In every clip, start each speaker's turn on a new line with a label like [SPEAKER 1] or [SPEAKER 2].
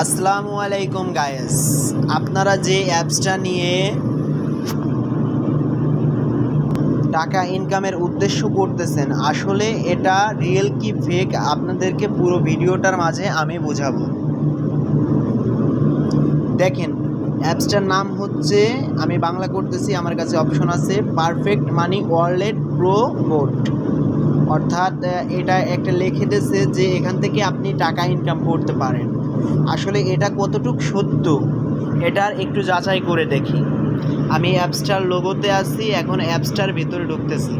[SPEAKER 1] আসসালামু আলাইকুম গাইস, আপনারা যে অ্যাপসটা নিয়ে টাকা ইনকামের উদ্দেশ্য করতেছেন, আসলে এটা রিয়েল কি ফেক আপনাদেরকে পুরো ভিডিওটার মাঝে আমি বোঝাবো। দেখেন, অ্যাপসটার নাম হচ্ছে, আমি বাংলা করতেছি, আমার কাছে অপশন আছে perfect money wallet pro boat. অর্থাৎ এটা একটা লিখে দিয়েছে যে এখান থেকে আপনি টাকা ইনকাম করতে পারেন। আসলে এটা কতটুকু সত্য এটার একটু যাচাই করে দেখি। আমি অ্যাপসটার লোগোতে আছি, এখন অ্যাপসটার ভিতরে ঢুকতেছি।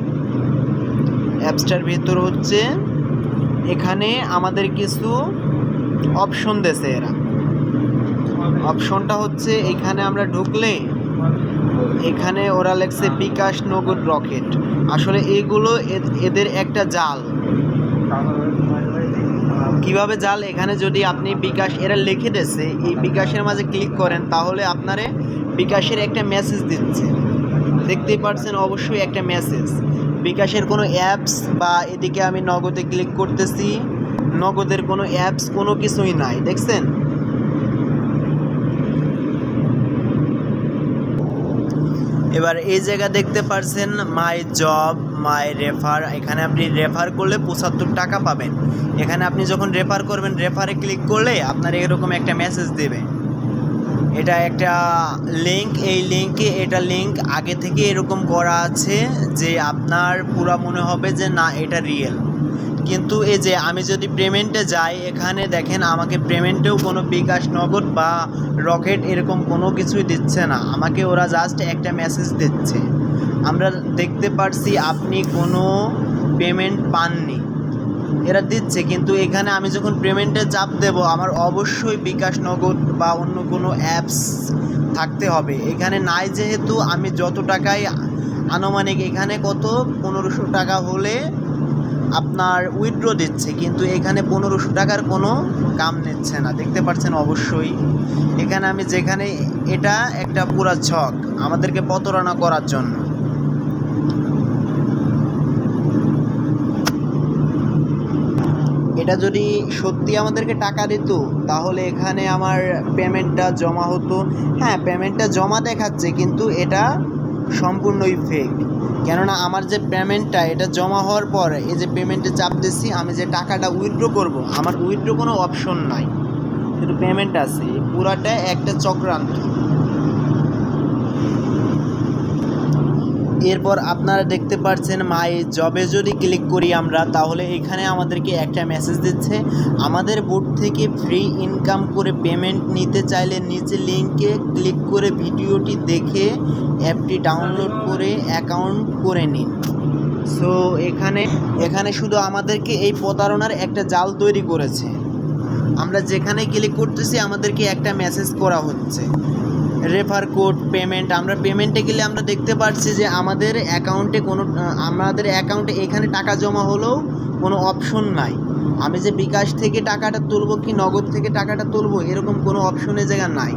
[SPEAKER 1] অ্যাপসটার ভিতর হচ্ছে এখানে আমাদের কিছু অপশন দেছে এরা। অপশনটা হচ্ছে এখানে আমরা ঢুকলে এখানে ওরা লেখছে বিকাশ নগদ রকেট। আসলে এইগুলো এদের একটা জাল। কিভাবে জাল, এখানে যদি আপনি বিকাশ এরা লিখে দিয়েছে, এই বিকাশের মাঝে ক্লিক করেন তাহলে আপনারে বিকাশের একটা মেসেজ দিচ্ছে, দেখতেই পাচ্ছেন অবশ্যই একটা মেসেজ। বিকাশের কোনো অ্যাপস বা এদিকে আমি নগদে ক্লিক করতেছি, নগদের কোনো অ্যাপস কোনো কিছুই নাই, দেখছেন। এবার এই জায়গা দেখতে পারছেন মাই জব, মাই রেফার। এখানে আপনি রেফার করলে 75 টাকা পাবেন। এখানে আপনি যখন রেফার করবেন, রেফারে ক্লিক করলে আপনার এরকম একটা মেসেজ দেবে। এটা একটা লিঙ্ক, এই লিঙ্কে এটা লিঙ্ক আগে থেকে এরকম করা আছে যে আপনার পুরা মনে হবে যে না এটা রিয়েল। কিন্তু এই যে আমি যদি পেমেন্টে যাই, এখানে দেখেন আমাকে পেমেন্টেও কোনো বিকাশ নগদ বা রকেট এরকম কোনো কিছুই দিচ্ছে না, আমাকে ওরা জাস্ট একটা মেসেজ দিচ্ছে। আমরা দেখতে পারছি আপনি কোনো পেমেন্ট পাননি, এরা দিচ্ছে, কিন্তু এখানে আমি যখন পেমেন্টে চাপ দেব আমার অবশ্যই বিকাশ নগদ বা অন্য কোনো অ্যাপস থাকতে হবে। এখানে নাই যেহেতু আমি যত টাকায় আনুমানিক এখানে কত 1500 টাকা হলে আপনার উইথড্র দিচ্ছে, কিন্তু এখানে 1500 টাকার কোনো কাম নিচ্ছে না, দেখতে পাচ্ছেন অবশ্যই। এখানে আমি যেখানে এটা একটা পুরা ছক আমাদেরকে প্রতারণা করার জন্য। এটা যদি সত্যি আমাদেরকে টাকা দিত তাহলে এখানে আমার পেমেন্টটা জমা হতো। হ্যাঁ, পেমেন্টটা জমা দেখাচ্ছে, কিন্তু এটা সম্পূর্ণই ফেক। কেননা আমার যে পেমেন্টটা এটা জমা হওয়ার পর এই যে পেমেন্টে চাপ দিচ্ছি, আমি যে টাকাটা উইথড্র করব, আমার উইথড্র কোনো অপশন নাই, কিন্তু পেমেন্ট আছে। পুরাটা একটা চক্রান্ত। এরপর আপনারা দেখতে পাচ্ছেন মাই জবে যদি ক্লিক করি আমরা, তাহলে এখানে আমাদেরকে একটা মেসেজ দিচ্ছে, আমাদের বোর্ড থেকে ফ্রি ইনকাম করে পেমেন্ট নিতে চাইলে নিচে লিঙ্কে ক্লিক করে ভিডিওটি দেখে অ্যাপটি ডাউনলোড করে অ্যাকাউন্ট করে নিন। সো এখানে শুধু আমাদেরকে এই প্রতারণার একটা জাল তৈরি করেছে। আমরা যেখানে ক্লিক করতেছি আমাদেরকে একটা মেসেজ করা হচ্ছে রেফার কোড পেমেন্ট। আমরা পেমেন্টে গেলে আমরা দেখতে পাচ্ছি যে আমাদের অ্যাকাউন্টে এখানে টাকা জমা হলেও কোনো অপশন নাই। আমি যে বিকাশ থেকে টাকাটা তুলবো কি নগদ থেকে টাকাটা তুলবো এরকম কোনো অপশনের জায়গা নাই।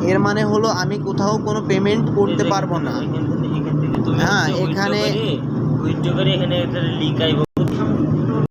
[SPEAKER 1] এর মানে হলো আমি কোথাও কোনো পেমেন্ট করতে পারবো না। হ্যাঁ, এখানে